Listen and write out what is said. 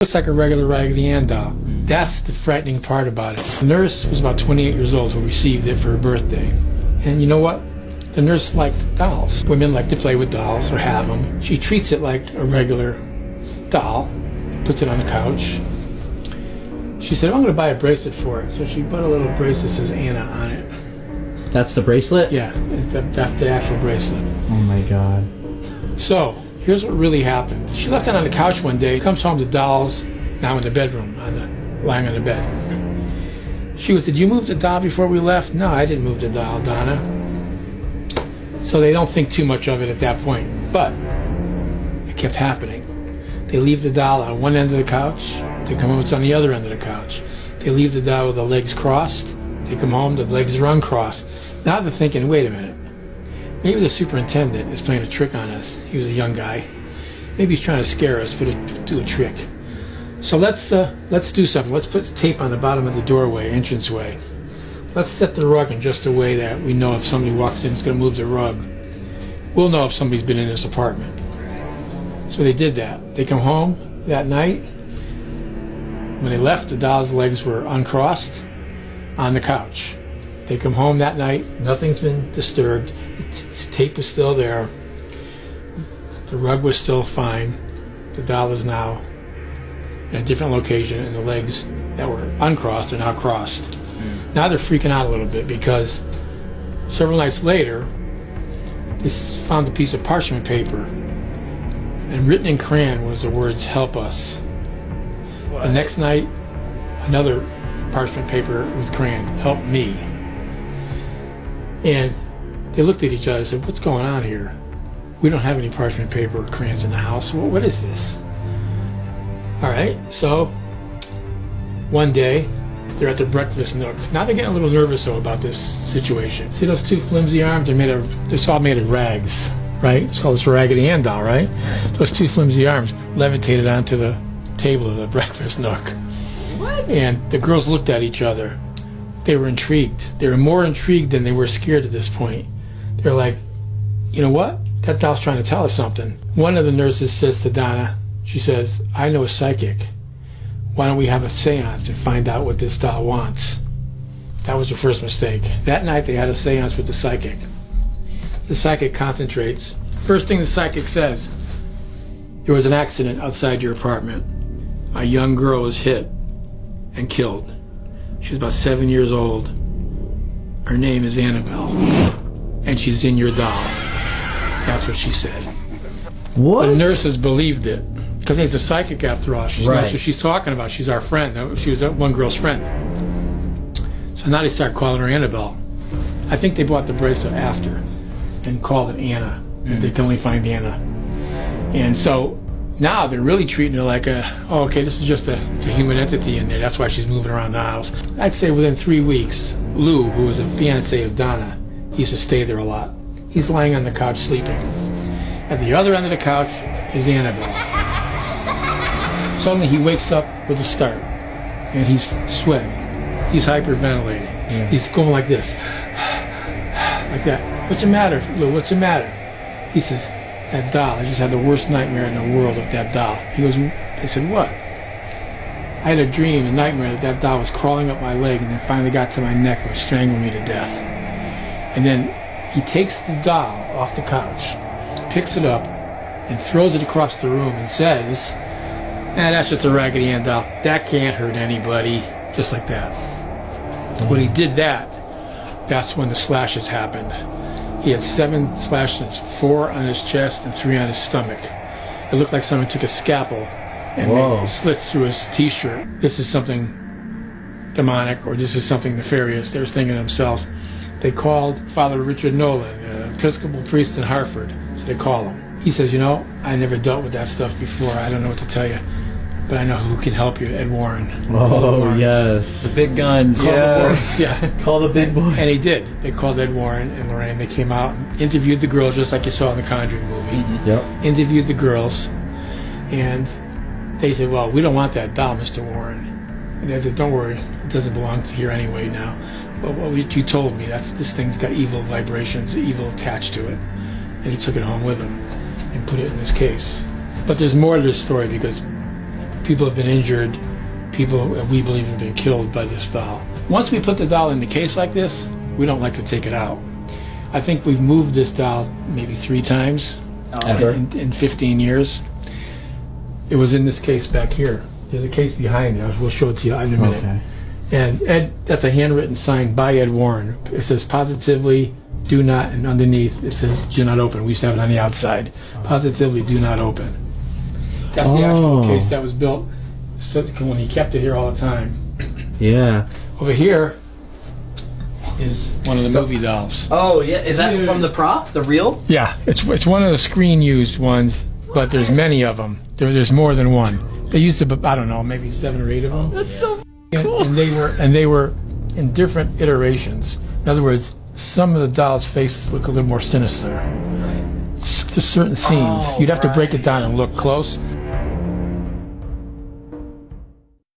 Looks like a regular Raggedy Ann doll. That's the frightening part about it. The nurse was about 28 years old who received it for her birthday. And you know what? The nurse liked dolls. Women like to play with dolls or have them. She treats it like a regular doll, puts it on the couch. She said, I'm going to buy a bracelet for it. So she put a little bracelet that says Anna on it. That's the bracelet? Yeah, that's the actual bracelet. Oh my god. So, here's what really happened. She left it on the couch one day, comes home, the doll's now in the bedroom, lying on the bed. She goes, did you move the doll before we left? No, I didn't move the doll, Donna. So they don't think too much of it at that point. But it kept happening. They leave the doll on one end of the couch. They come home, it's on the other end of the couch. They leave the doll with the legs crossed. They come home, the legs are uncrossed. Now they're thinking, wait a minute. Maybe the superintendent is playing a trick on us. He was a young guy. Maybe he's trying to scare us, do a trick. So let's do something. Let's put tape on the bottom of the doorway, entranceway. Let's set the rug in just a way that we know if somebody walks in, it's going to move the rug. We'll know if somebody's been in this apartment. So they did that. They come home that night. When they left, the doll's legs were uncrossed on the couch. They come home that night. Nothing's been disturbed. Tape is still there. The rug was still fine. The doll is now in a different location, and the legs that were uncrossed are now crossed. Now they're freaking out a little bit because several nights later, they found a piece of parchment paper, and written in crayon was the words, "Help us." What? The next night, another parchment paper with crayon, "Help me." And they looked at each other and said, what's going on here? We don't have any parchment paper or crayons in the house. What is this? All right, so one day they're at the breakfast nook. Now they're getting a little nervous though about this situation. See those two flimsy arms? They're all made of rags, right? It's called this Raggedy Ann doll, right? Those two flimsy arms levitated onto the table of the breakfast nook. What? And the girls looked at each other. They were intrigued. They were more intrigued than they were scared at this point. They're like, you know what? That doll's trying to tell us something. One of the nurses says to Donna, she says, I know a psychic. Why don't we have a seance and find out what this doll wants? That was her first mistake. That night they had a seance with the psychic. The psychic concentrates. First thing the psychic says, there was an accident outside your apartment. A young girl was hit and killed. She was about 7 years old. Her name is Annabelle. And she's in your doll. That's what she said. What? The nurses believed it. Because it's a psychic after all. She knows Right. what she's talking about. She's our friend. She was one girl's friend. So now they start calling her Annabelle. I think they bought the bracelet after and called it Anna. They can only find Anna. And so now they're really treating her like okay, this is just it's a human entity in there. That's why she's moving around the house. I'd say within 3 weeks, Lou, who was a fiance of Donna, he used to stay there a lot. He's lying on the couch sleeping. At the other end of the couch is Annabelle. Suddenly he wakes up with a start, and he's sweating. He's hyperventilating. Yeah. He's going like this, like that. What's the matter, Lou? What's the matter? He says, that doll. I just had the worst nightmare in the world of that doll. He goes, I said, what? I had a dream, a nightmare that doll was crawling up my leg and then finally got to my neck and was strangling me to death. And then he takes the doll off the couch, picks it up, and throws it across the room and says, that's just a Raggedy Ann doll. That can't hurt anybody. Just like that. When he did that, that's when the slashes happened. He had 7 slashes, 4 on his chest and 3 on his stomach. It looked like someone took a scalpel and made slits through his t-shirt. This is something demonic, or this is something nefarious. They were thinking to themselves. They called Father Richard Nolan, an Episcopal priest in Hartford. So they call him. He says, I never dealt with that stuff before. I don't know what to tell you. But I know who can help you, Ed Warren. Oh, yes. The big guns. Yeah. Call the big boy. And he did. They called Ed Warren and Lorraine. They came out and interviewed the girls, just like you saw in the Conjuring movie. Mm-hmm. Yep. Interviewed the girls. And they said, well, we don't want that doll, Mr. Warren. And they said, don't worry. It doesn't belong to here anyway now. But what you told me, this thing's got evil vibrations, evil attached to it. And he took it home with him and put it in his case. But there's more to this story because People have been injured. People, we believe, have been killed by this doll. Once we put the doll in the case like this, we don't like to take it out. I think we've moved this doll maybe 3 times Ever? in 15 years. It was in this case back here. There's a case behind it. We'll show it to you in a minute. Okay. And Ed, that's a handwritten sign by Ed Warren. It says positively do not, and underneath it says do not open. We used to have it on the outside. Positively do not open. That's the actual case that was built so when he kept it here all the time. Yeah. Over here is one of the movie dolls. Oh yeah, is that from the prop, the real? Yeah, it's one of the screen used ones, but there's many of them. There's more than one. They used to, I don't know, maybe 7 or 8 of them. That's so cool. And they were in different iterations. In other words, some of the dolls' faces look a little more sinister. There's certain scenes you'd have to break it down and look close.